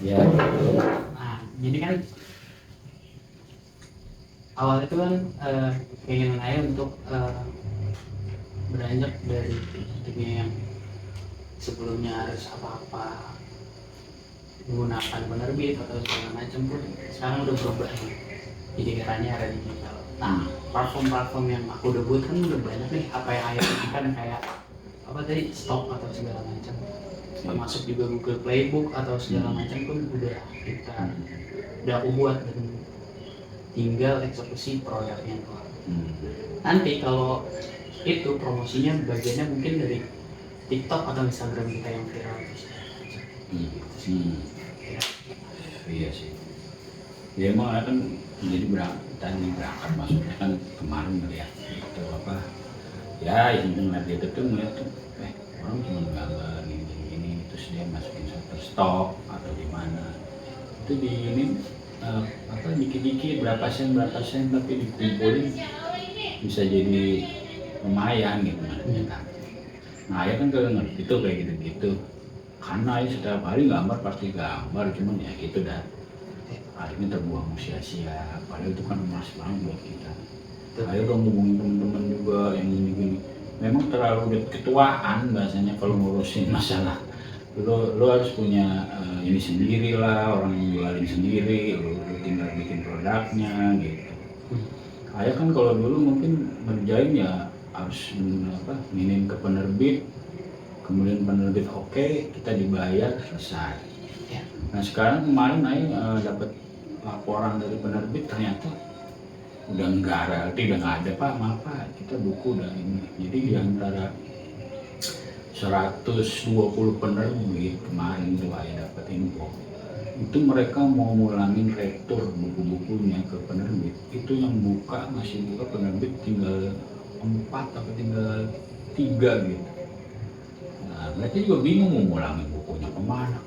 Ya. Nah, jadi kan awal itu kan keinginan saya untuk beranjak dari dunia yang sebelumnya harus apa-apa menggunakan penerbit atau segala macam pun sekarang udah berubah nih. Jadi eranya era digital. Nah, platform-platform yang aku udah buat kan udah banyak nih, apa yang ayah kan kayak apa tadi, stok atau segala macam, termasuk juga Google Playbook atau segala macam pun udah aku buat dan tinggal eksekusi produknya doang. Nanti kalau itu promosinya bagiannya mungkin dari TikTok atau Instagram kita yang viral. Iya sih. Ya emang kan jadi berangkat maksudnya kan kemarin ya itu apa ya yang ngeliat dia tuh ngeliat tuh orang cuma gambar gini terus dia masukin satu stok atau di mana itu di ini apa dikit-dikit berapa sen tapi dikumpulin bisa jadi lumayan gitu kan. Nah ya kan kalau ngerti tuh kayak gitu-gitu karena ya setiap hari gambar pasti gambar cuman ya gitu dah akhirnya terbuang sia-sia padahal itu kan emas banget buat kita. Ayo dong hubungin teman-teman juga yang gini-gini memang terlalu ketuaan bahasanya kalau ngurusin masalah lo harus punya ini sendiri lah orang yang jualin sendiri lo tinggal bikin produknya gitu. Ayah kan kalau dulu mungkin ngerjain ya harus minim ke penerbit kemudian penerbit oke, kita dibayar selesai. Nah sekarang kemarin ayah dapat laporan dari penerbit ternyata udah enggak ada pak maaf pak kita buku udah ini jadi di antara 120 penerbit kemarin tuh ayah dapat info itu mereka mau ngulangin retur buku-bukunya ke penerbit itu yang masih buka penerbit tinggal 4 atau tinggal 3 gitu. Nah mereka juga bingung mau ngulangin bukunya kemana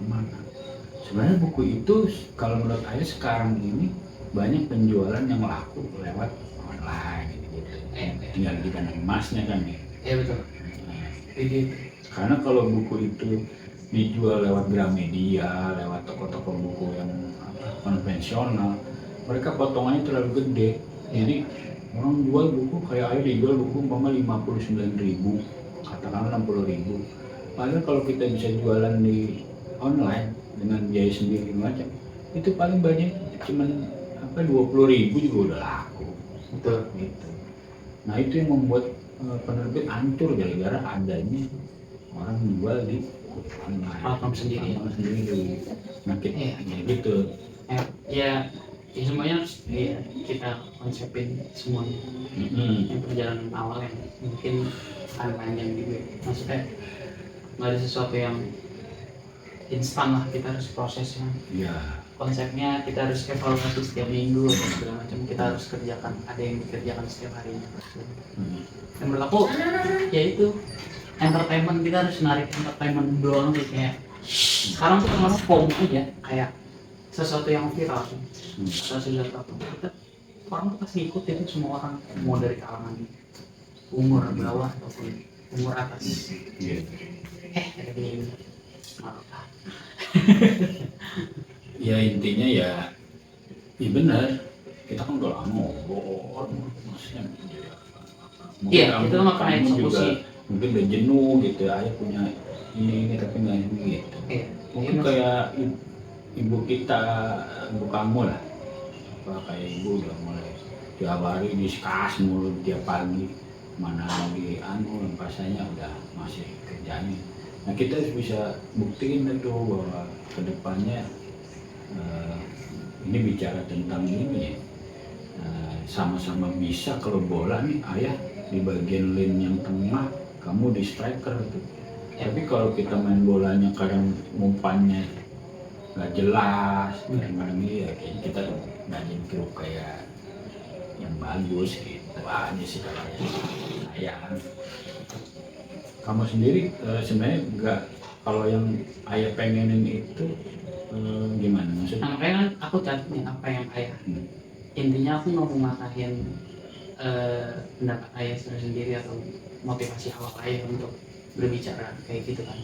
sebenarnya buku itu kalau menurut ayah sekarang ini banyak penjualan yang laku lewat online gitu. Tinggal di kandang emasnya kan ya. Iya betul. Karena kalau buku itu dijual lewat Gramedia, lewat toko-toko buku yang konvensional, mereka potongannya terlalu gede. Jadi orang jual buku kayak ayah dijual buku umpama 59.000, katakanlah 60.000. Padahal kalau kita bisa jualan di online dengan biaya sendiri macam, itu paling banyak cuman 20.000 juga udah laku. Betul. Gitu. Nah itu yang membuat penerbit hancur gara-gara adanya orang jual di online. Platform sendiri. Nah gitu. Ya semuanya harus kita konsepin semuanya. Yang perjalanan awal yang mungkin akan panjang juga. Maksudnya nggak ada sesuatu yang instan lah, kita harus prosesnya. Iya. Konsepnya kita harus evaluasi setiap minggu atau segala macam, kita harus kerjakan, ada yang dikerjakan setiap harinya. Yang menurut aku ya itu entertainment, kita harus narik entertainment doang sih. Kayak sekarang tuh termasuk FOMO aja, kayak sesuatu yang viral atau sesuatu apa kita orang tuh pasti ikut itu, semua orang mau dari kalangan umur bawah ataupun umur atas. Ada gini ya intinya ya benar kita kan udah lama ngobrol maksudnya iya itu mah pernah juga eksekusi mungkin udah jenuh gitu ya ayah punya ini tapi nggak ini gitu mungkin kayak ibu kita ibu kamu lah kayak ibu udah mulai tiap hari diskus mulu tiap pagi mana lagi pasanya udah masih kerjanya. Nah kita harus bisa buktiin itu bahwa kedepannya ini bicara tentang ini sama-sama bisa kalau bola nih ayah di bagian lane yang tengah kamu di striker gitu. Tapi kalau kita main bolanya kadang umpannya nggak jelas kadang-kadang ya kayaknya kita nggak jadi grup kayak yang bagus gitu aja sih kalau ayah. Kamu sendiri sebenarnya nggak kalau yang ayah pengenin itu gimana maksudnya? Nah, makanya kan aku cari apa yang ayah intinya aku mau mengatakan pendapat ayah sendiri atau motivasi awal ayah untuk berbicara kayak gitu kan,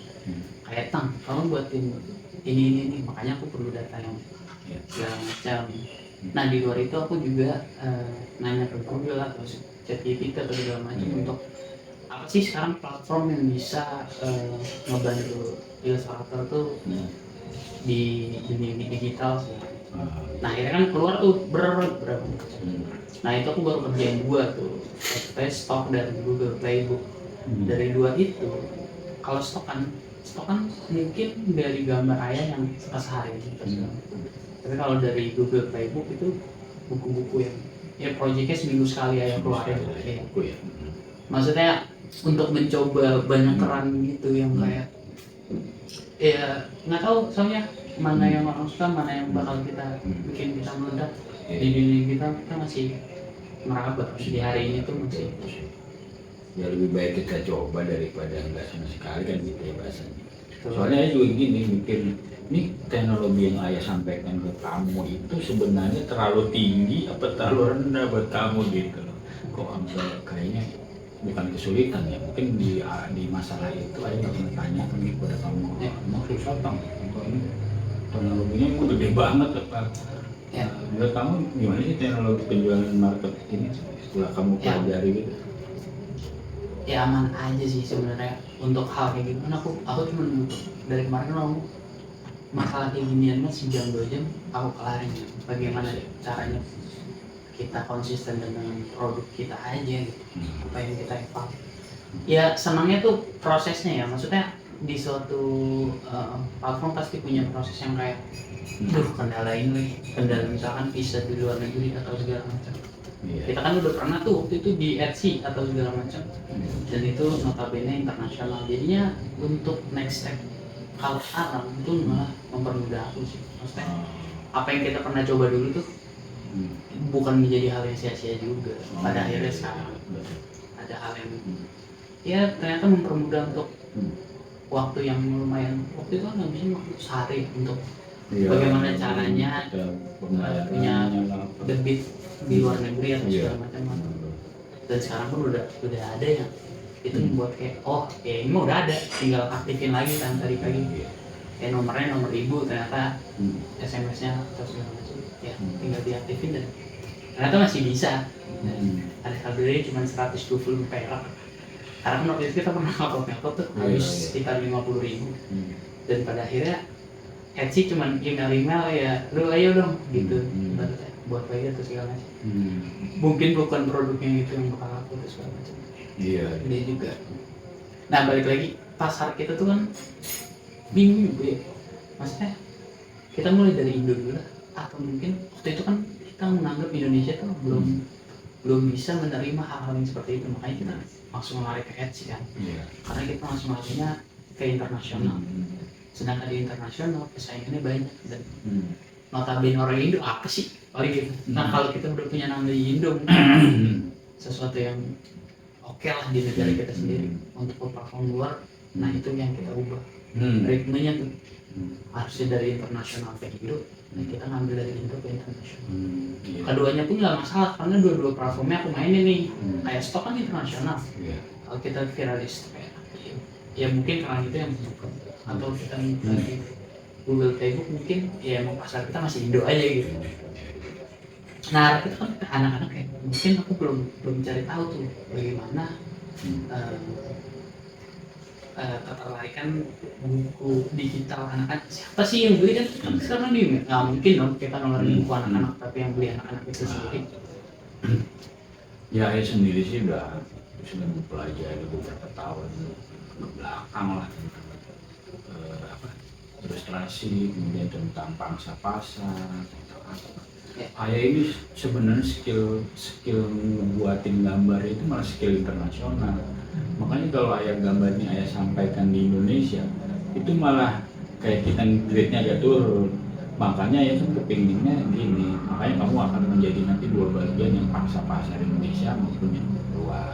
kayak Tang kamu buatin ini, makanya aku perlu data yang Ya. segala macam. Nah di luar itu aku juga nanya ke Google atau ChatGPT atau segala macam untuk apa sih sekarang platform yang bisa ngebantu ilustrator tuh di dunia digital sih. Nah akhirnya kan keluar tuh berapa macam. Nah itu aku baru kerjain 2 tuh, Stock dan Google Playbook. Dari 2 itu, kalau stok kan mungkin dari gambar ayah yang sehari gitu. Tapi kalau dari Google Playbook itu buku-buku yang ya proyeknya seminggu sekali ayah keluarin kayak buku ya. Maksudnya untuk mencoba banyak keran gitu yang kayak ya nggak tahu soalnya mana yang orang suka, mana yang bakal kita bikin kita meledak di dunia kita masih meraba di hari ini tuh masih. Ya lebih baik kita coba daripada enggak sama sekali kan gitu ya bahasanya. Betul. Soalnya saya juga gini mikir, nih teknologi yang ayah sampaikan ke kamu itu sebenarnya terlalu tinggi apa terlalu rendah buat kamu gitu loh. Kok sampai kayaknya bukan kesulitan ya, mungkin di masalah itu ayah nggak pernah tanya kan kepada kamu, emang susah Bang, ini teknologinya itu gede banget apa? Ya. Menurut kamu gimana sih teknologi penjualan market ini setelah kamu pelajari gitu? Ya aman aja sih sebenarnya untuk hal kayak gitu kan aku cuma dari kemarin mau masalah kayak ginian mah sejam 2 jam aku kelarin ya. Bagaimana caranya kita konsisten dengan produk kita aja gitu, apa yang kita eval. Ya senangnya tuh prosesnya ya, maksudnya di suatu platform pasti punya proses yang kayak kendala ini, kendala misalkan bisa di luar negeri atau segala macam. Kita kan udah pernah tuh waktu itu di Etsy atau segala macam, dan itu notabene internasional. Jadinya untuk next step kalau sekarang itu malah mempermudah aku sih. Maksudnya apa yang kita pernah coba dulu tuh bukan menjadi hal yang sia-sia juga. Pada akhirnya sekarang ada hal yang ya ternyata mempermudah untuk waktu yang lumayan. Waktu itu kan ngabisin waktu sehari untuk bagaimana caranya punya debit di luar negeri atau segala macam. Dan sekarang pun udah ada yang itu membuat kayak ini mah udah ada, tinggal aktifin lagi kan tadi pagi. Nomornya nomor ibu, ternyata SMS-nya atau segala macam ya tinggal diaktifin dan ternyata masih bisa. Ada saldonya cuma 120 perak. Karena kan waktu itu kita pernah ngupload tuh habis sekitar 50.000. Dan pada akhirnya Etsy cuman email ya, lu ayo dong gitu. Buat lagi atau segala macam. Mungkin bukan produknya itu yang bakal laku atau segala macam. Iya. Dia juga. Nah balik lagi pasar kita tuh kan bingung juga ya. Maksudnya kita mulai dari Indo dulu lah. Atau mungkin waktu itu kan kita menganggap Indonesia tuh belum bisa menerima hal-hal yang seperti itu, makanya kita langsung lari ke Etsy kan. Karena kita langsung larinya ke internasional. Sedangkan di internasional pesaingannya banyak dan notabene orang Indo apa sih paling gitu. Nah kalau kita udah punya nama di Indo sesuatu yang oke lah di negara kita sendiri untuk platform luar, nah itu yang kita ubah ritmenya tuh harusnya dari internasional ke Indo, nah kita ngambil dari Indo ke internasional. Keduanya pun nggak masalah karena dua platformnya aku mainin nih. Kayak stok kan internasional, kalau kita viralis ya mungkin karena itu yang bukan, atau kita di Google Playbook mungkin ya emang pasar kita masih Indo aja gitu. Nah kita kan anak-anak kayak mungkin aku belum cari tahu tuh bagaimana ketertarikan buku digital anak-anak. Siapa sih yang beli kan sekarang nih? Nggak mungkin dong kita ngeluarin buku anak-anak, tapi yang beli anak-anak itu sendiri. Ya saya sendiri sih sudah mempelajari beberapa tahun ke belakang lah ilustrasi, kemudian tentang pangsa pasar, ayah ini sebenarnya skill membuatin gambar itu malah skill internasional. Makanya kalau ayah gambarnya ayah sampaikan di Indonesia itu malah kayak kita grade-nya agak turun. Makanya ayah kan kepinginnya gini, makanya kamu akan menjadi nanti 2 bagian, yang pangsa pasar Indonesia maupun yang luar.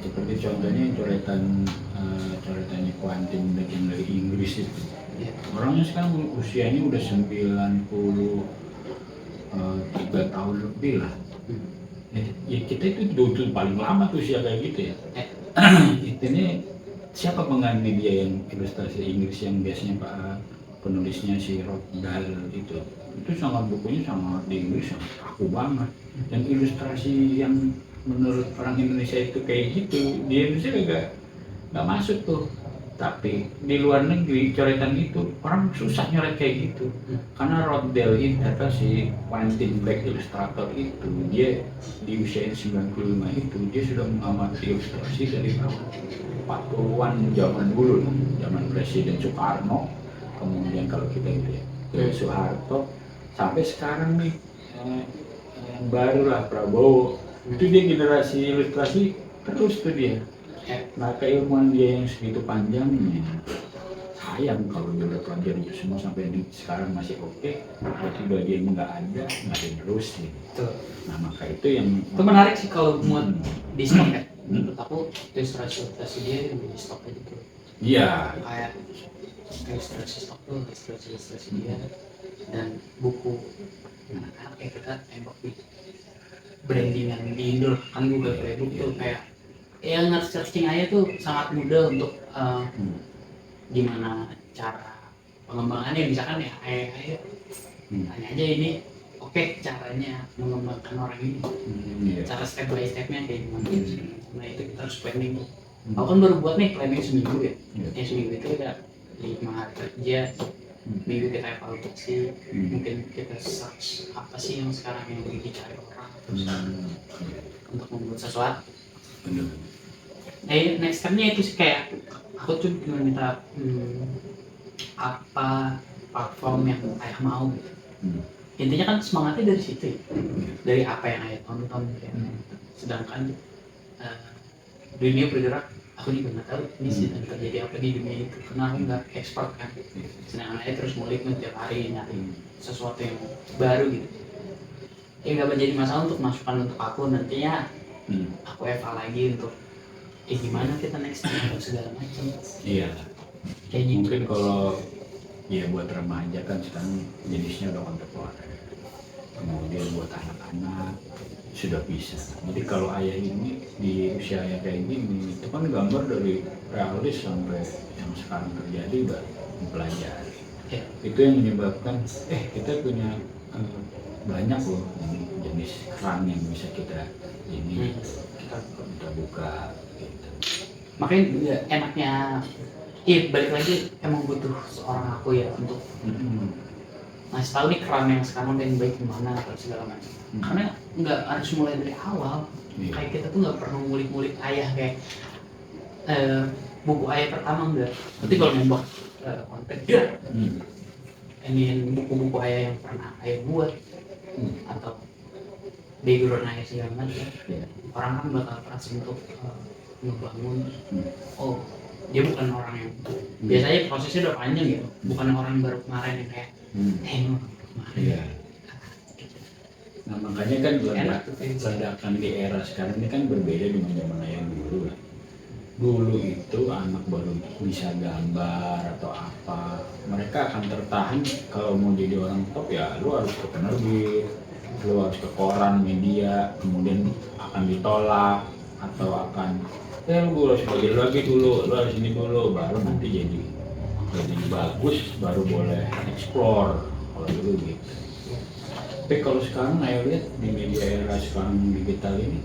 Seperti contohnya coretannya Quantum yang dari Inggris itu. Orangnya sekarang usianya udah 93 tahun lebih lah. Ya kita itu paling lama tuh usia kayak gitu ya. Itu nih siapa pengganti dia yang ilustrasi Inggris yang biasanya Pak penulisnya si Roald Dahl itu sangat bukunya sangat di Inggris sangat kaku banget, dan ilustrasi yang menurut orang Indonesia itu kayak gitu di Indonesia nggak masuk tuh, tapi di luar negeri coretan itu orang susah nyoret kayak gitu karena Roald Dahl itu atau si Quentin Beck ilustrator itu dia di usia 95 itu dia sudah mengamati ilustrasi dari tahun 40-an zaman dulu, zaman Presiden Soekarno, kemudian kalau kita gitu ya Soeharto sampai sekarang nih yang baru lah Prabowo itu dia generasi ilustrasi terus tuh dia. Nah keilmuan dia yang segitu panjangnya sayang kalau dia udah pelajari itu semua sampai sekarang masih oke, tiba-tiba dia nggak ada terusin. Nah maka itu yang itu menarik sih kalau muat di stok ya. Menurut aku ilustrasi dia di stok aja tuh. Iya. Kayak ilustrasi stok tuh ilustrasi dia dan buku anak-anak kayak kita tembok di branding yang di Indo kan Google Playbook tuh kayak yang nge-searching aja tuh sangat mudah untuk gimana cara pengembangannya, misalkan ya ayo tanya aja ini oke, caranya mengembangkan orang ini cara step by stepnya kayak gimana. Nah itu kita harus planning tuh. Aku kan baru buat nih planning seminggu ya. Seminggu itu udah 5 hari kerja, minggu kita evaluasi, mungkin kita search apa sih yang sekarang yang dicari orang untuk membuat sesuatu. Next stepnya itu sih kayak aku tuh cuma minta apa platform yang ayah mau gitu. Intinya kan semangatnya dari situ ya, dari apa yang ayah tonton kayak. Sedangkan dunia bergerak aku juga nggak tahu ini sedang terjadi apa di dunia itu karena aku nggak expert kan. Sedangkan ayah terus ngulik tiap hari nyari sesuatu yang baru gitu. Ya nggak menjadi masalah untuk masukan untuk aku nantinya. Aku eval lagi untuk gimana kita next atau segala macam. Iya. Kayak gitu. Mungkin kalau ya buat remaja kan sekarang jenisnya udah kontemporer. Kemudian buat anak-anak sudah bisa. Jadi kalau ayah ini di usia yang kayak gini, itu kan gambar dari realis sampai yang sekarang terjadi udah mempelajari. Ya. Itu yang menyebabkan kita punya banyak loh jenis keran yang bisa kita ini kita buka. Makanya enaknya balik lagi emang butuh seorang aku ya untuk ngasih tahu nih keran yang sekarang paling baik gimana atau segala macam. Karena nggak harus mulai dari awal. Kayak kita tuh nggak perlu ngulik-ngulik ayah kayak buku ayah pertama enggak. Nanti kalau nembak konten ini buku-buku ayah yang pernah ayah buat atau background ayah segala macam. Orang kan bakal keras untuk ngebangun. Oh, dia bukan orang yang biasanya prosesnya udah panjang gitu, bukan orang yang baru kemarin yang kayak kemarin. Nah makanya kan ledakan di era sekarang ini kan berbeda dengan zaman ayah dulu lah. Dulu itu anak baru bisa gambar atau apa, mereka akan tertahan kalau mau jadi orang top ya lu harus ke penerbit, lu harus ke koran media, kemudian akan ditolak atau akan lu harus belajar lagi dulu, lu harus ini dulu, baru nanti jadi bagus, baru boleh explore kalau dulu gitu. Tapi kalau sekarang ayo lihat di media era sekarang digital ini,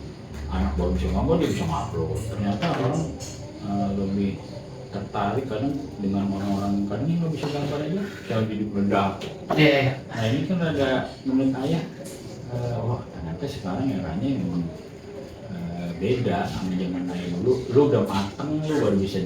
anak baru bisa gambar dia bisa upload. Ternyata orang lebih tertarik kadang dengan orang-orang kadang yang nggak bisa gambar aja, bisa jadi meledak. Nah ini kan ada menurut ayah, wah ternyata sekarang eranya memang beda sama zaman ayah dulu. Lu udah mateng lu baru bisa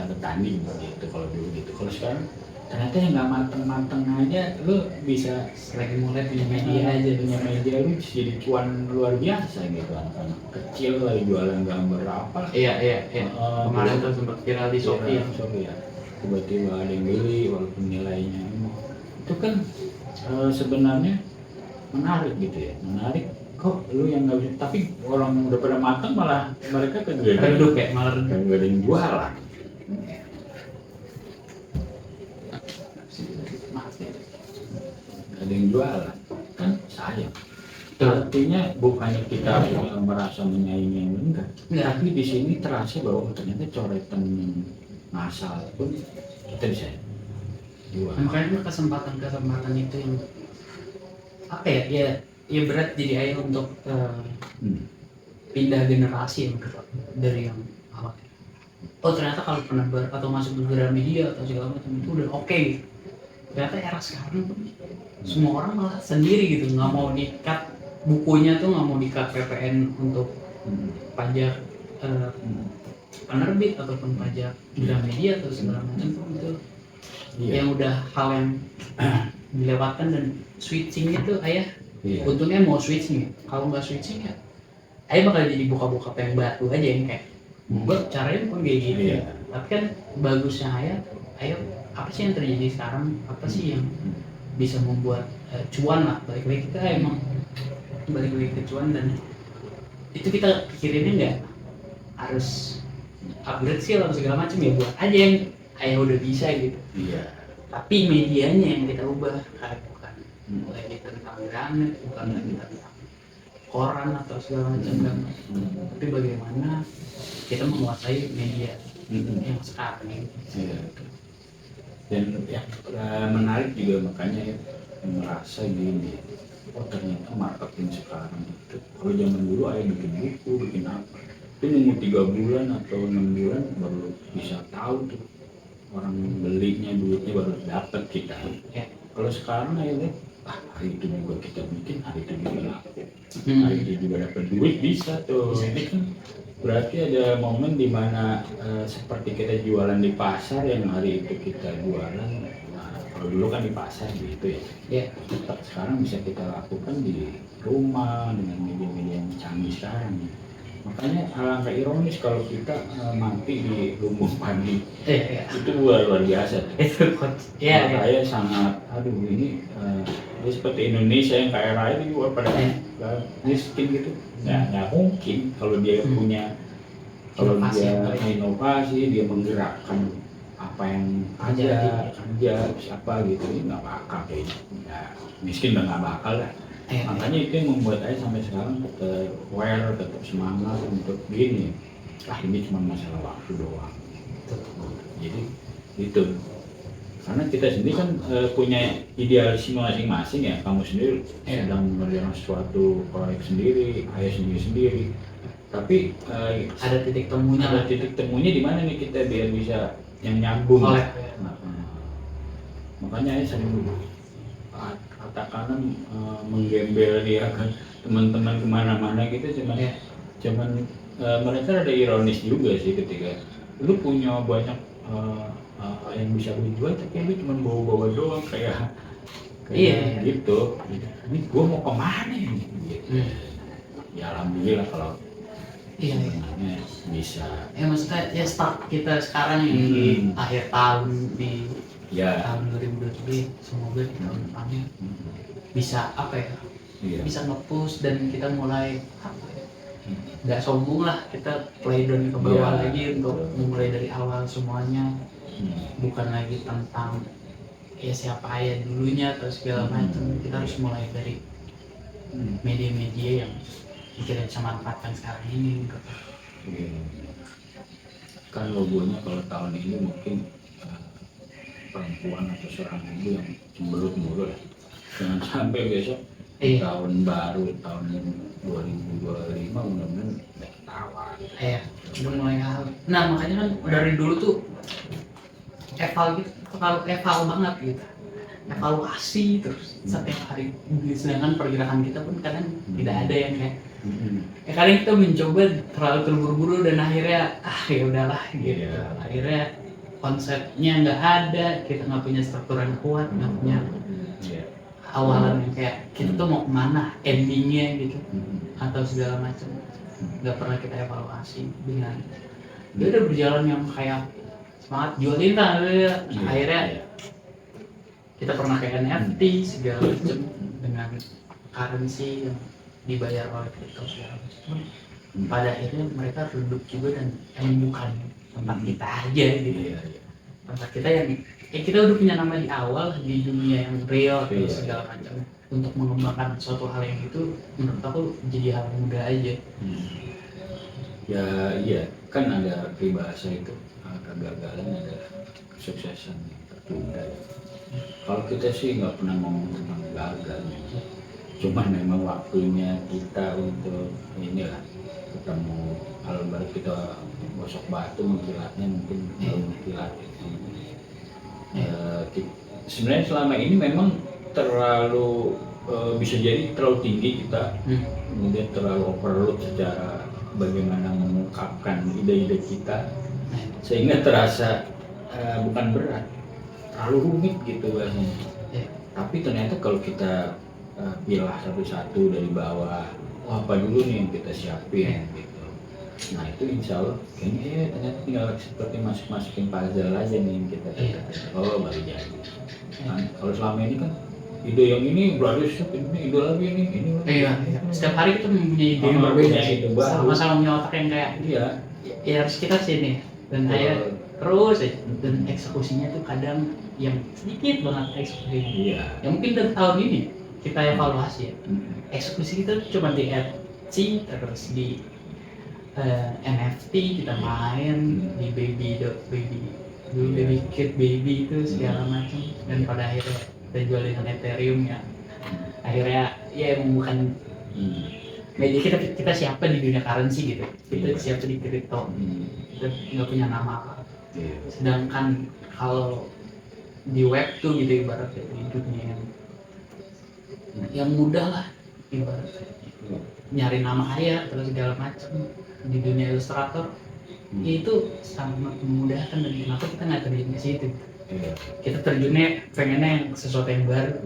bertanding gitu kalau dulu gitu. Kalau sekarang ternyata yang nggak mateng aja lu bisa lagi mulai punya media lu bisa jadi cuan luar biasa gitu. Anak-anak kecil lagi jualan gambar apa. Iya. Kemarin tuh sempat viral di Shopee ya. Tiba-tiba ada yang beli walaupun nilainya itu kan sebenarnya menarik gitu ya, kok lu yang nggak bisa, tapi orang udah pada matang malah mereka redup ya, malah nggak ada yang jualan. Nggak ada yang jualan kan sayang. Artinya bukannya kita merasa menyaingi yang enggak, Enggak. tapi di sini terasa bahwa ternyata coretan yang ngasal pun kita bisa jual. Makanya kesempatan itu yang apa ya, ya berat jadi ayah untuk pindah generasi yang dari yang awal. Oh ternyata kalau penebar atau masuk ke media atau segala macam itu udah oke gitu. Ternyata era sekarang semua orang malah sendiri gitu, nggak mau dikat bukunya tuh, nggak mau dikat PPN untuk pajak penerbit ataupun pajak Gramedia atau segala macam itu. Yang udah hal yang dilewatkan dan switchingnya tuh ayah untungnya mau switching ya. Kalau nggak switching ya ayah bakal jadi buka-buka yang batu aja yang kayak gue caranya bukan kayak gitu ya. Tapi kan bagusnya ayah apa sih yang terjadi sekarang, apa sih yang bisa membuat cuan lah, balik lagi kita emang balik lagi ke cuan, dan itu kita pikirinnya nggak harus upgrade skill atau segala macam ya, buat aja yang ayah udah bisa gitu. Tapi medianya yang kita ubah, kayak bukan lagi tentang granit, bukan lagi tentang koran atau segala macam tapi bagaimana kita menguasai media yang sekarang ini. Dan yang menarik juga makanya ya, merasa gini, oh ternyata marketing sekarang itu, kalau zaman dulu ayah bikin buku, bikin apa, itu nunggu 3 bulan atau 6 bulan baru bisa tahu tuh orang belinya, duitnya baru dapat kita. Kalau sekarang ayah lihat, hari itu juga kita bikin, hari itu juga laku, hari itu juga dapat duit, bisa tuh. Ini kan berarti ada momen dimana seperti kita jualan di pasar, yang hari itu kita jualan, nah, kalau dulu kan di pasar gitu ya. Sekarang bisa kita lakukan di rumah dengan media-media yang canggih sekarang. Makanya alangkah ironis kalau kita mati di lumbung padi. Itu luar biasa. Makanya sangat, aduh ini dia seperti Indonesia yang kaya raya juga pada miskin gitu. Nggak mungkin kalau dia punya, kalau dia inovasi, dia menggerakkan apa yang ada kerja siapa gitu, ini nggak bakal kayaknya. Miskin nggak bakal lah. Makanya itu yang membuat saya sampai sekarang tetap aware, tetap semangat untuk gini. Ini cuma masalah waktu doang. Jadi itu. Karena kita sendiri kan punya idealisme masing-masing ya. Kamu sendiri sedang mengerjakan suatu proyek sendiri, ayah sendiri. Tapi ada titik temunya. Ada titik temunya di mana nih kita biar bisa yang nyambung. Makanya ayah sering katakan menggembel dia kan teman-teman kemana-mana gitu, cuman mereka ada ironis juga sih ketika lu punya banyak yang bisa lu jual tapi lu cuma bawa-bawa doang kayak gitu. Ini gua mau kemana ini? Gitu. Ya alhamdulillah kalau sebenarnya bisa. Maksudnya ya start kita sekarang yang di akhir tahun di tahun 2023, semoga di tahun depannya bisa apa ya, bisa nge-push dan kita mulai apa ya, nggak sombong lah, kita play down ke bawah lagi untuk memulai dari awal semuanya, bukan lagi tentang ya siapa ya dulunya atau segala macam. Kita harus mulai dari media-media yang kita bisa manfaatkan sekarang ini. Kan logonya kalau tahun ini mungkin perempuan atau seorang ibu yang cemberut mulu ya. Jangan sampai besok tahun baru tahun 2025 mudah-mudahan ketawa. Udah mulai hal. Nah makanya kan dari dulu tuh eval gitu, kalau eval banget gitu, evaluasi terus setiap hari. Sedangkan pergerakan kita pun kadang tidak ada yang kayak kadang kita mencoba terlalu terburu-buru dan akhirnya ya udahlah gitu. Akhirnya konsepnya nggak ada, kita nggak punya struktur yang kuat, nggak punya awalan yang kayak kita tuh mau kemana, endingnya gitu, atau segala macam. Nggak pernah kita evaluasi dengan dia udah berjalan yang kayak semangat jualin lah. Akhirnya kita pernah kayak NFT segala macam dengan currency yang dibayar oleh crypto segala macam. Pada akhirnya mereka redup juga dan yang bukan tempat kita aja gitu. Tempat kita yang kita udah punya nama di awal di dunia yang real atau segala macam. untuk mengembangkan suatu hal yang itu menurut aku jadi hal yang mudah aja. Ya iya, kan ada peribahasa itu, kegagalan adalah kesuksesan yang tertunda. Kalau kita sih nggak pernah ngomong tentang gagal, cuman memang waktunya kita untuk inilah ketemu. Kalau baru kita gosok batu mengkilatnya mungkin belum mengkilat. Sebenarnya selama ini memang terlalu bisa jadi terlalu tinggi kita, kemudian terlalu overload secara bagaimana mengungkapkan ide-ide kita, sehingga terasa bukan berat, terlalu rumit gitu bahasanya. Tapi ternyata kalau kita pilah satu-satu dari bawah, apa dulu nih yang kita siapin gitu. Nah itu insya Allah kayaknya ternyata tinggal seperti masukin puzzle aja nih yang kita baru jadi. Nah, kalau selama ini kan ide yang ini berarti ini ide lagi ini Iya. Setiap hari kita mempunyai ide yang berbeda sih. Sama-sama punya otak yang kayak ya harus kita sini dan kayak terus aja. Dan eksekusinya tuh kadang yang sedikit banget eksekusinya. Iya. Ya mungkin dari tahun ini kita evaluasi ya. Eksekusi kita cuma di Etsy, terus di NFT kita main, di baby kit baby itu segala macam, dan pada akhirnya kita jual dengan Ethereum ya. Akhirnya ya emang bukan media kita siapa di dunia currency gitu. Kita siapa di kripto. Kita nggak punya nama apa. Sedangkan kalau di web tuh gitu ibaratnya di dunia yang mudah lah ibaratnya nyari nama kaya terus segala macam di dunia ilustrator itu sangat memudahkan. Dan kenapa kita nggak terjun ke situ? Kita terjunnya pengennya yang sesuatu yang baru,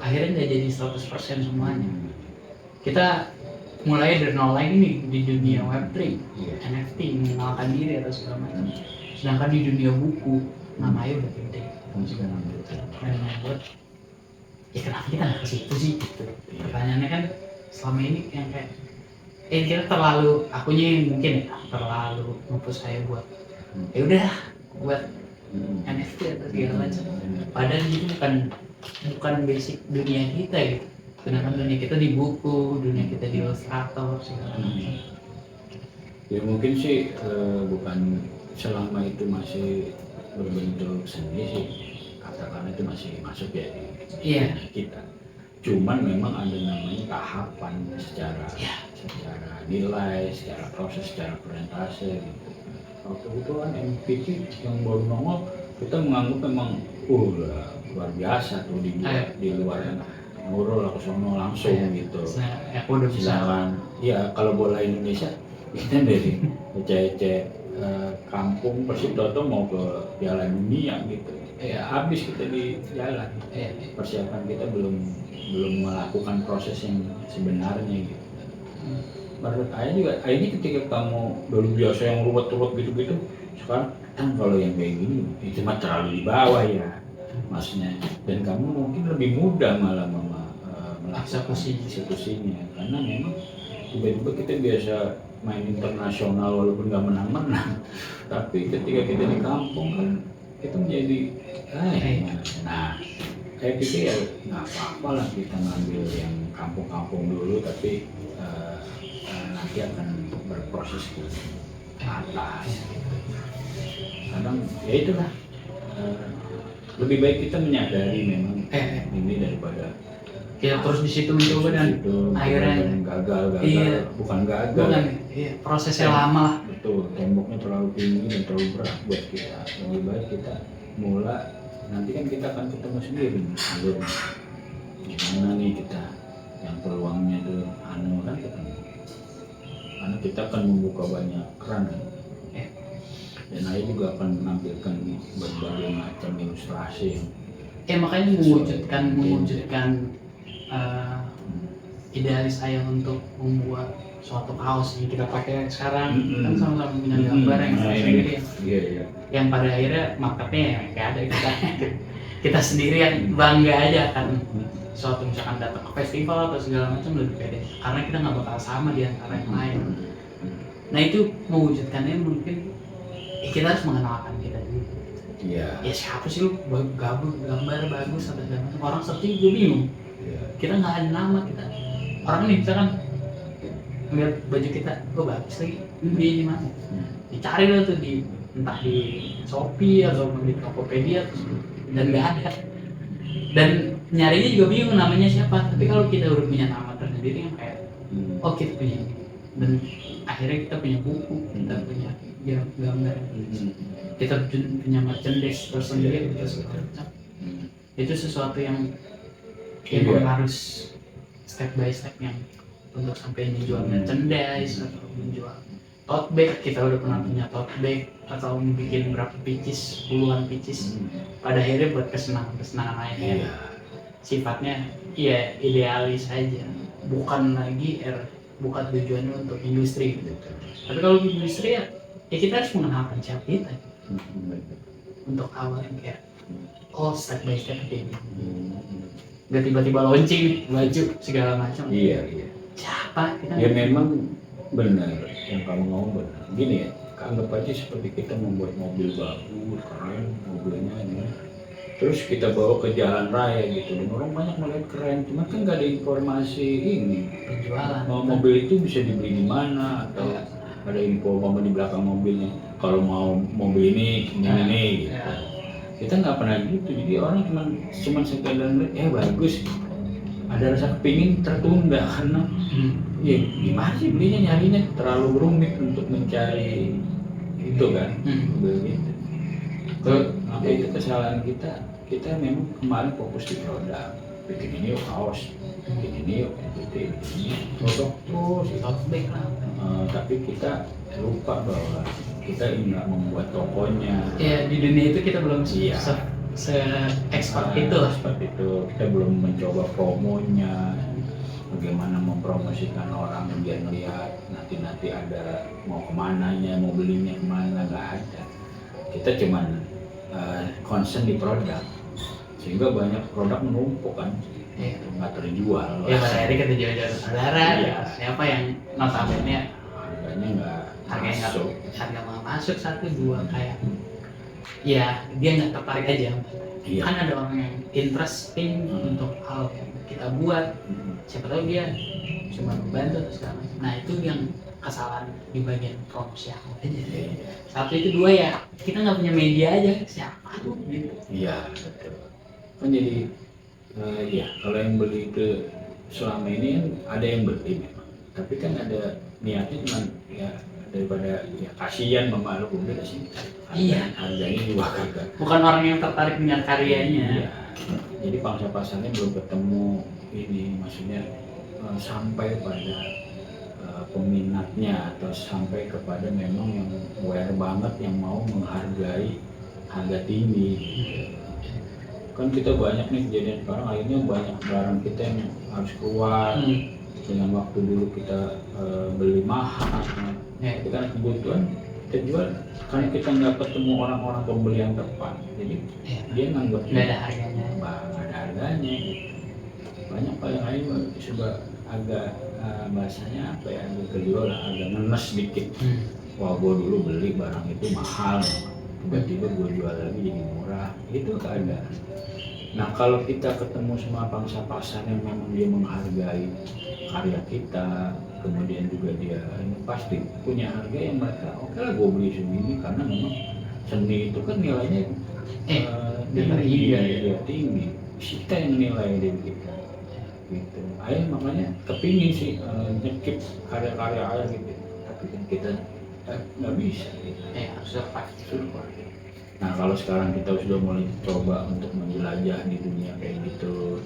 akhirnya nggak jadi 100% semuanya. Kita mulai dari nol lagi nih di dunia Web3, NFT, mengenalkan diri atau segala macam. Sedangkan di dunia buku namanya udah gede, segala macam. Dan buat ya kenapa kita nggak ke situ sih? Gitu. Pertanyaannya kan selama ini yang kayak kita terlalu, akunya mungkin ya terlalu nge-push saya buat ya udah buat NFT atau segala macam. Padahal itu bukan basic dunia kita gitu. Sedangkan dunia kita di buku, dunia kita di ilustrator segala macam. Ya mungkin sih bukan selama itu masih berbentuk seni sih, katakanlah itu masih masuk ya di kita. Cuman memang ada namanya tahapan secara nilai, secara proses, secara presentase gitu. Waktu itu kan MVP yang baru nongol, kita menganggap memang luar biasa tuh di luar ngurul aku sono langsung gitu. Sedangkan ya kalau bola Indonesia kita dari ece kampung Persib Toto mau ke Piala Dunia gitu. Ya habis kita di jalan. Persiapan kita belum melakukan proses yang sebenarnya gitu. Menurut Ayah juga, ini ketika kamu dulu biasa yang ruwet-ruwet gitu-gitu, sekarang kan kalau yang kayak gini itu mah terlalu di bawah ya maksudnya, dan kamu mungkin lebih mudah malah melakukan eksekusinya karena memang tiba-tiba kita biasa main internasional walaupun nggak menang-menang, tapi ketika kita di kampung kan itu menjadi nah saya pikir ya nggak apa-apa lah kita ngambil yang kampung-kampung dulu, tapi nanti akan berproses ke atas. Kadang ya itulah lebih baik kita menyadari memang ini daripada kita terus di situ mencoba dan akhirnya gagal bukan gagal prosesnya lama lah. Betul, temboknya terlalu tinggi dan terlalu berat buat kita. Lebih baik kita nanti kan kita akan ketemu sendiri alurnya gimana nih kita yang peluangnya tuh kan ketemu, karena kita akan membuka banyak keran kan. Dan saya juga akan menampilkan berbagai macam ilustrasi yang makanya mewujudkan idealis saya untuk membuat suatu kaos yang kita pakai sekarang kan sama-sama punya gambar yang sendiri yang pada akhirnya marketnya yang kayak ada kita sendiri yang bangga aja kan suatu misalkan datang ke festival atau segala macam lebih pede karena kita nggak bakal sama di antara yang lain. Nah itu mewujudkannya mungkin kita harus mengenalkan kita dulu. Ya siapa sih lu gambar bagus atau segala macam, orang searching juga bingung. Iya. Kita nggak ada nama kita. Orang nih misalkan ngeliat baju kita, oh bagus lagi, beli di mana? Dicari lah tuh di entah di Shopee atau di Tokopedia dan nggak ada. Dan nyarinya juga bingung namanya siapa. Tapi kalau kita udah punya nama tersendiri yang kayak, oh kita punya ini. Dan akhirnya kita punya buku, kita punya gambar, kita punya merchandise tersendiri, kita segala macam. Itu sesuatu yang emang harus step by step yang untuk sampai menjual merchandise atau menjual tote bag. Kita udah pernah punya tote bag atau bikin berapa pieces, puluhan pieces. Pada akhirnya buat kesenangan lainnya. Sifatnya ya idealis aja, bukan lagi bukan tujuannya untuk industri gitu. Tapi kalau industri ya kita harus mengenalkan siapa kita untuk awal kayak step by step kayak gitu. Gak tiba-tiba launching nih baju segala macam. Iya. Siapa kita? Ya memang benar yang kamu ngomong benar. Gini ya, anggap aja seperti kita membuat mobil bagus, keren mobilnya ini. Terus kita bawa ke jalan raya gitu, dan orang banyak melihat keren, cuma kan nggak ada informasi ini. Penjualan. Mobil itu bisa dibeli di mana atau ada info mobil di belakang mobilnya. Kalau mau mobil ini gitu. Kita nggak pernah gitu, jadi orang cuma sekedar lihat, bagus. Ada rasa kepingin tertunda karena ya gimana sih belinya, nyarinya terlalu rumit untuk mencari itu kan, begitu. Apa itu kesalahan kita memang kemarin fokus di produk, bikin ini yuk kaos, bikin ini yuk bikin ini produk terus tote bag lah. Tapi kita lupa bahwa kita nggak membuat tokonya. Ya di dunia itu kita belum se-expert itu lah. Seperti itu, kita belum mencoba promonya, bagaimana mempromosikan orang biar ngelihat nanti ada mau kemananya, mau belinya kemana, nggak ada. Kita cuman concern di produk, sehingga banyak produk menumpuk kan, nggak terjual. Ya pada akhirnya kita jual-jual saudara, siapa yang notabene harganya nggak masuk 1-2 kayak, ya dia nggak tertarik aja. Kan ada orang yang interesting untuk hal yang kita buat, siapa tahu dia cuma membantu atau segala macam. Nah itu yang kesalahan di bagian promosi aku aja. Satu itu, dua ya kita nggak punya media aja, siapa tuh gitu. Iya betul. Kan jadi ya kalau yang beli itu selama ini kan ada yang beli memang, tapi kan ada niatnya cuma ya daripada ya kasihan memalu udah sih. Harganya juga kagak. Bukan orang yang tertarik dengan karyanya. Iya. Jadi pangsa pasarnya belum ketemu ini, maksudnya sampai pada peminatnya atau sampai kepada memang yang aware banget yang mau menghargai harga tinggi. Kan kita banyak nih kejadian sekarang, akhirnya banyak barang kita yang harus keluar dengan waktu dulu kita beli mahal. Tapi karena kebutuhan kita jual karena kita nggak ketemu orang-orang pembeli yang tepat, jadi dia nganggap nggak ada harganya. Gitu. Banyak paling lain coba agak bahasanya apa ya, agak kejual agak ngenes dikit. Wah gue dulu beli barang itu mahal, tiba-tiba gue jual lagi jadi murah, itu keadaan. Nah kalau kita ketemu sama pangsa pasar yang memang dia menghargai karya kita, kemudian juga dia pasti punya harga yang mereka oke lah gue beli segini, karena memang seni itu kan nilainya tinggi. Kita yang nilai diri kita gitu. Ayah makanya kepingin sih nyekip karya-karya ayah gitu, tapi kan kita nggak bisa gitu. Harus survive. Nah kalau sekarang kita sudah mulai coba untuk menjelajah di dunia kayak gitu,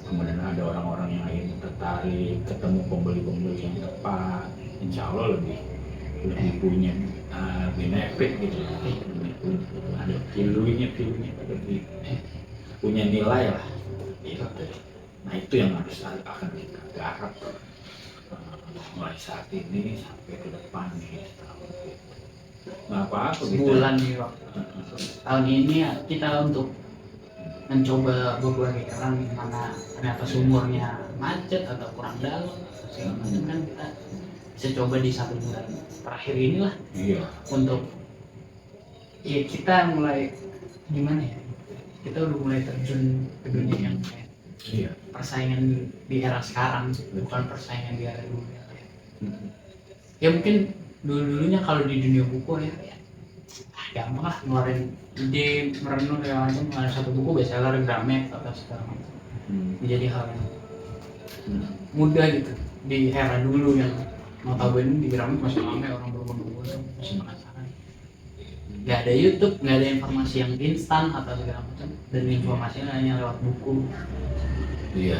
kemudian ada orang-orang yang lain tertarik, ketemu pembeli-pembeli yang tepat, insya Allah lebih punya benefit gitu, ada value-nya lebih punya nilai lah gitu. Nah itu yang harus akan kita garap mulai saat ini sampai ke depan nih setahun gitu. Nggak apa-apa sebulan nih waktu tahun ini ya kita untuk mencoba berbagai kerang mana ternyata sumurnya macet atau kurang dalam segala macam, kan kita bisa coba di 1 bulan terakhir inilah. Untuk ya kita mulai gimana ya, kita udah mulai terjun ke dunia yang Iya. Persaingan di era sekarang, bukan persaingan di era dulu. Ya mungkin dulunya kalau di dunia buku ya gampang lah ngeluarin ide merenung segala macam, ada satu buku bestseller Gramet atau segala macam. Menjadi hal yang mudah gitu di era dulu yang notabene di Gramet masih ramai orang berbondong-bondong masih penasaran. Nggak ada YouTube, nggak ada informasi yang instan atau segala macam, dan informasinya hanya lewat buku. Iya.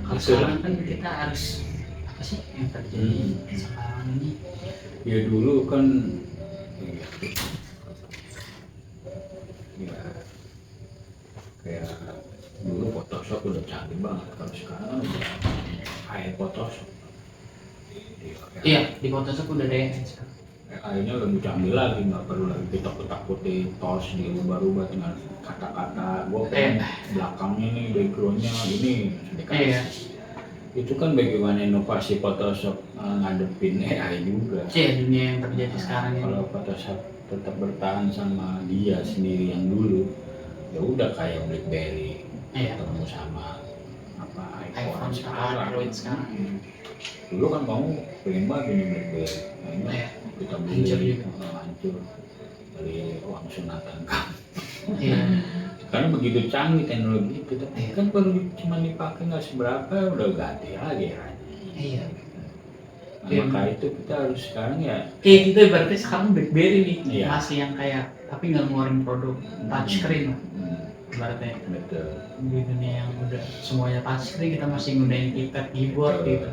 Kalau sekarang kan kita harus apa sih yang terjadi sekarang ini? Ya dulu kan ya kayak dulu Photoshop udah canggih banget, kalau sekarang kan udah kayak Photoshop. Iya, di Photoshop udah ada yang sekarang. AI-nya lebih canggih lagi, nggak perlu lagi kita kotak-kotik tos dirubah-rubah, tinggal kata-kata gua pengen belakangnya nih backgroundnya ini dikasih. Itu kan bagaimana inovasi Photoshop ngadepin AI juga. Dunia yang terjadi sekarang ini. Kalau Photoshop tetap bertahan sama dia sendiri yang dulu, ya udah kayak BlackBerry ketemu sama apa iPhone sekarang. Android sekarang. Dulu kan kamu pengen banget ini BlackBerry, nah, kita beli hancur dari uang sunatan kamu. Karena begitu canggih teknologi itu, kan baru cuma dipakai nggak seberapa udah ganti lagi kan. Maka itu kita harus sekarang ya. Kita berarti sekarang BlackBerry nih, masih yang kayak tapi nggak ngeluarin produk touchscreen lah. Berarti betul. Di dunia yang udah semuanya touchscreen, kita masih gunain keypad, keyboard gitu.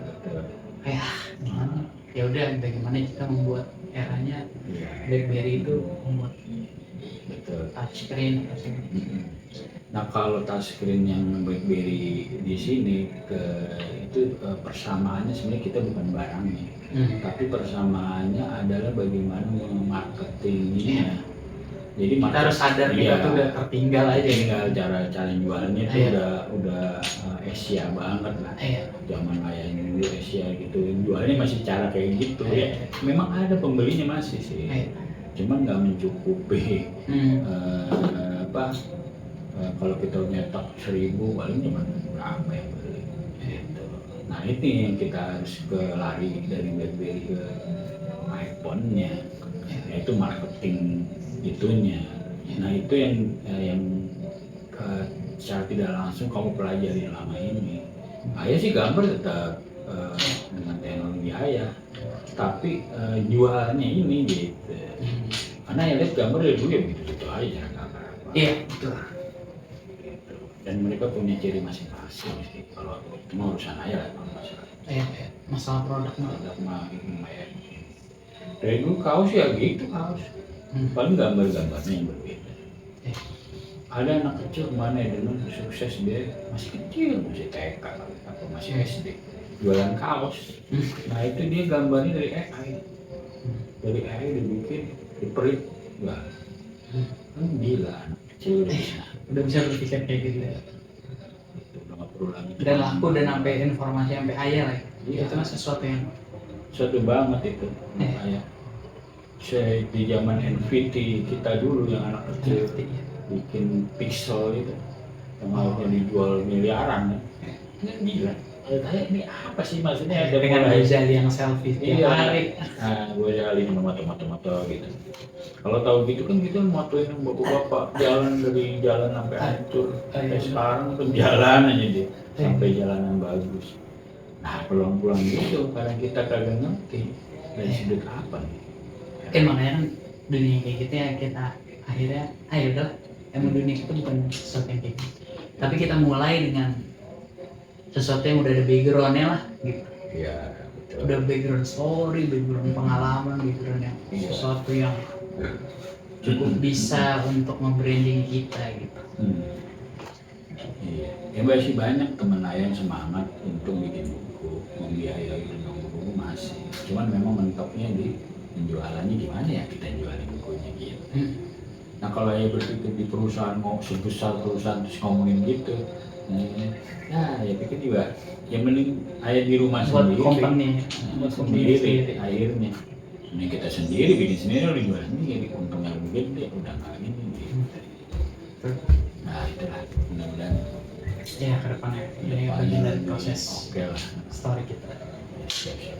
Kayak gimana? Ya udah, bagaimana kita membuat eranya BlackBerry itu membuat touchscreen. Nah kalau touchscreen yang BlackBerry di sini itu persamaannya sebenarnya kita bukan barangnya, tapi persamaannya adalah bagaimana memarketingnya. Jadi kita harus sadar kita tuh udah tertinggal aja. Tinggal cara jualannya itu udah Asia banget lah. Zaman kayak dulu Asia gitu, jualnya masih cara kayak gitu ya. Memang ada pembelinya masih sih, cuman nggak mencukupi. Kalau kita nyetok 1.000 paling cuma berapa yang beli gitu. Nah itu yang kita harus lari dari BlackBerry ke iPhone-nya, yaitu marketing itunya. Nah itu yang secara tidak langsung kamu pelajari lama ini. Ayah sih gambar tetap dengan teknologi ayah, tapi jualannya ini gitu. Karena ya lihat gambar dari dulu ya begitu aja gambar apa. Iya betul. Gitu. Dan mereka punya ciri masing-masing sih. Kalau itu mah urusan ayah lah masalah. Masalah produk mah lumayan. Dari dulu kaos ya gitu kaos. Paling gambar-gambarnya yang berbeda. Ada anak kecil mana ya dulu sukses, dia masih kecil, masih TK atau masih SD, jualan kaos. Nah itu dia gambarnya dari AI dibikin, diprint, wah kan gila anak kecil udah bisa berpikir kayak gitu. Itu udah nggak perlu lagi. Dan laku dan sampai informasi sampai ayah lagi. Itu kan sesuatu banget itu. Kayak di zaman NFT kita dulu yang anak kecil bikin pixel itu yang harusnya dijual miliaran kan gila. Kayak ini apa sih maksudnya? Ada dengan Ghazali yang selfie tiap hari. Nah, Ghazali moto gitu. Kalau tahu gitu kan kita motoin bapak-bapak jalan dari jalan sampai hancur. Sampai sekarang tuh jalan aja dia sampai jalanan bagus. Nah pulang-pulang gitu karena kita kagak ngerti dari sudut apa nih. Makanya kan dunia kayak gitu ya, kita akhirnya udah emang dunia kita bukan sesuatu yang kayak gitu, tapi kita mulai dengan sesuatu yang udah ada backgroundnya lah gitu. Iya betul. Udah background story, background pengalaman, background yang sesuatu yang cukup bisa untuk membranding kita gitu. Iya, ya masih banyak teman ayah yang semangat untuk bikin buku, membiayai buku masih. Cuman memang mentoknya di penjualannya gimana ya kita jualin bukunya gitu. Nah kalau ayah berpikir di perusahaan mau sebesar perusahaan terus ngomongin gitu, ya pikir juga, ya mending ayah di rumah sendiri, buat sendiri akhirnya. Ini kita sendiri bikin sendiri, udah jual sendiri, untungnya lebih gede, udah nggak ini gitu. Nah itulah mudah-mudahan ya ke depannya ini bagian dari proses Oke lah. story kita. Siap, siap.